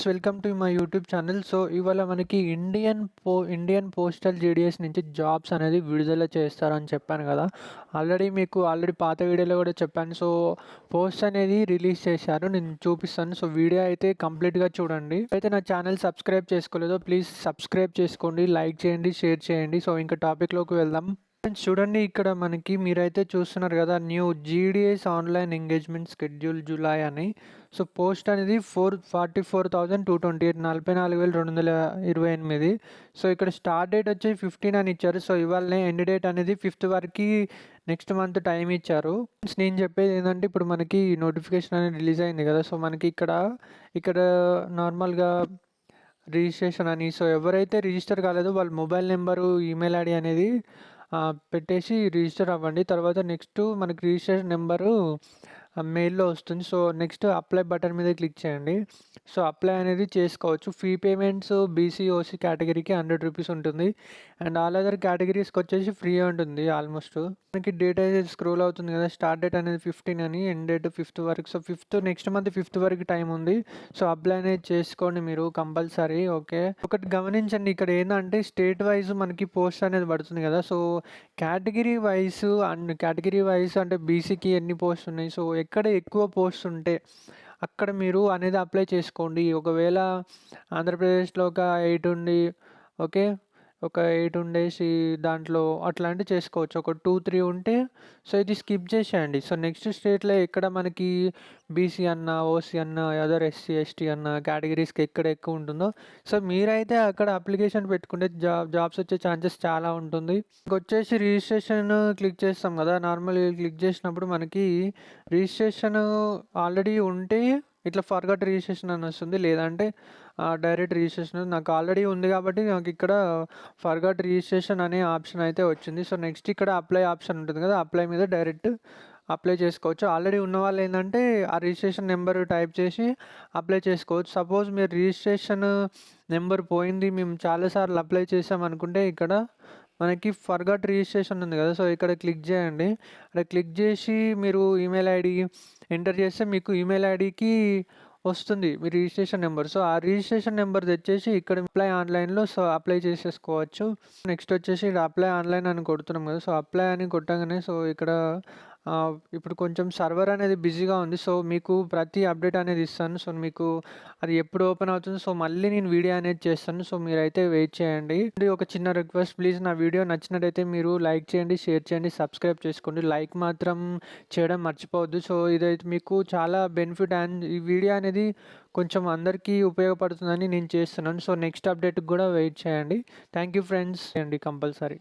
Welcome to my YouTube channel. So ఇవాళ మనకి Indian postal GDS నుంచి జాబ్స్ అనేది విడుదల చేస్తారని చెప్పాను కదా. ఆల్రెడీ పాత వీడియోలో కూడా చెప్పాను. సో పోస్ట్ అనేది రిలీజ్ చేశారు, నేను చూపిస్తాను. సో వీడియో అయితే కంప్లీట్గా చూడండి. అయితే నా ఛానల్ సబ్స్క్రైబ్ చేసుకోలేదో ప్లీజ్ సబ్స్క్రైబ్ చేసుకోండి, లైక్ చేయండి, షేర్ చేయండి. సో ఇంకా టాపిక్లోకి వెళ్దాం. ఫ్రెండ్స్ చూడండి, ఇక్కడ మనకి మీరైతే చూస్తున్నారు కదా, new GDS online engagement schedule July అని. సో పోస్ట్ అనేది 44,228, 44,228. సో ఇక్కడ స్టార్ట్ డేట్ వచ్చి 15 అని ఇచ్చారు. సో ఇవాళనే ఎండ్ డేట్ అనేది 5th వరకు నెక్స్ట్ మంత్ టైం ఇచ్చారు. నేను చెప్పేది ఏంటంటే, ఇప్పుడు మనకి నోటిఫికేషన్ అనేది రిలీజ్ అయింది కదా. సో మనకి ఇక్కడ నార్మల్గా రిజిస్ట్రేషన్ అని, సో ఎవరైతే రిజిస్టర్ కాలేదో వాళ్ళ మొబైల్ నెంబరు, ఈమెయిల్ ఐడి అనేది పెట్టేసి రిజిస్టర్ అవ్వండి. తర్వాత నెక్స్ట్ మనకి రిజిస్ట్రేషన్ నెంబరు మెయిల్లో వస్తుంది. సో నెక్స్ట్ అప్లై బటన్ మీద క్లిక్ చేయండి. సో అప్లై అనేది చేసుకోవచ్చు. ఫీ పేమెంట్స్ బీసీ ఓసీ కేటగిరీకి 100 రూపీస్ ఉంటుంది, అండ్ ఆల్ అదర్ కేటగిరీస్కి వచ్చేసి ఫ్రీ ఉంటుంది ఆల్మోస్ట్. మనకి డేట్ అయితే స్క్రోల్ అవుతుంది కదా, స్టార్ట్ డేట్ అనేది 15 అని, ఎండ్ డేట్ 5th వరకు. సో నెక్స్ట్ మంత్ 5th వరకు టైం ఉంది. సో అప్లై అనేది చేసుకోండి మీరు కంపల్సరీ. ఓకే, ఒకటి గమనించండి, ఇక్కడ ఏంటంటే స్టేట్ వైజ్ మనకి పోస్ట్ అనేది పడుతుంది కదా. సో కేటగిరీ వైజ్ అంటే బీసీకి ఎన్ని పోస్ట్ ఉన్నాయి, సో ఎక్కడ ఎక్కువ పోస్ట్ ఉంటే అక్కడ మీరు అనేది అప్లై చేసుకోండి. ఒకవేళ ఆంధ్రప్రదేశ్లో ఒక 8 ఉండి, ఓకే, ఒక 8 ఉండేసి దాంట్లో అట్లాంటివి చేసుకోవచ్చు. ఒక 2-3 ఉంటే సో ఇది స్కిప్ చేసేయండి. సో నెక్స్ట్ స్టేట్లో ఎక్కడ మనకి బీసీ అన్న, ఓసీ అన్న, అదర్ ఎస్సీ ఎస్టీ అన్న కేటగిరీస్కి ఎక్కడ ఎక్కువ ఉంటుందో సో మీరైతే అక్కడ అప్లికేషన్ పెట్టుకుంటే జాబ్స్ వచ్చే ఛాన్సెస్ చాలా ఉంటుంది. ఇంకొచ్చేసి రిజిస్ట్రేషన్ క్లిక్ చేస్తాం కదా, నార్మల్గా క్లిక్ చేసినప్పుడు మనకి రిజిస్ట్రేషన్ ఆల్రెడీ ఉంటే ఇట్లా ఫర్గట్ రిజిస్ట్రేషన్ అని వస్తుంది, లేదంటే డైరెక్ట్ రిజిస్ట్రేషన్. నాకు ఆల్రెడీ ఉంది కాబట్టి నాకు ఇక్కడ ఫర్గట్ రిజిస్ట్రేషన్ అనే ఆప్షన్ అయితే వచ్చింది. సో నెక్స్ట్ ఇక్కడ అప్లై ఆప్షన్ ఉంటుంది కదా, అప్లై మీద డైరెక్ట్ అప్లై చేసుకోవచ్చు. ఆల్రెడీ ఉన్న వాళ్ళు ఏంటంటే ఆ రిజిస్ట్రేషన్ నెంబర్ టైప్ చేసి అప్లై చేసుకోవచ్చు. సపోజ్ మీరు రిజిస్ట్రేషన్ నెంబర్ పోయింది, మేము చాలాసార్లు అప్లై చేసాం అనుకుంటే ఇక్కడ మనకి ఫర్గాట్ రిజిస్ట్రేషన్ ఉంది కదా, సో ఇక్కడ క్లిక్ చేయండి. అక్కడ క్లిక్ చేసి మీరు ఈమెయిల్ ఐడి ఎంటర్ చేస్తే మీకు ఈమెయిల్ ఐడికి వస్తుంది మీ రిజిస్ట్రేషన్ నెంబర్. సో ఆ రిజిస్ట్రేషన్ నెంబర్ తెచ్చేసి ఇక్కడ అప్లై ఆన్లైన్లో సో అప్లై చేసేసుకోవచ్చు. నెక్స్ట్ వచ్చేసి ఇక్కడ అప్లై ఆన్లైన్ అని కొడుతున్నాం కదా, సో అప్లై అని కొట్టగానే సో ఇక్కడ ఇప్పుడు కొంచెం సర్వర్ అనేది బిజీగా ఉంది. సో మీకు ప్రతి అప్డేట్ అనేది ఇస్తాను. సో మీకు అది ఎప్పుడు ఓపెన్ అవుతుంది, సో మళ్ళీ నేను వీడియో అనేది చేస్తాను. సో మీరైతే వెయిట్ చేయండి. ఒక చిన్న రిక్వెస్ట్, ప్లీజ్ నా వీడియో నచ్చినట్టయితే మీరు లైక్ చేయండి, షేర్ చేయండి, సబ్స్క్రైబ్ చేసుకోండి. లైక్ మాత్రం చేయడం మర్చిపోవద్దు. సో ఇదైతే మీకు చాలా బెనిఫిట్, అండ్ ఈ వీడియో అనేది కొంచెం అందరికీ ఉపయోగపడుతుందని నేను చేస్తున్నాను. సో నెక్స్ట్ అప్డేట్కి కూడా వెయిట్ చేయండి. థ్యాంక్ యూ ఫ్రెండ్స్ అండి, కంపల్సరీ.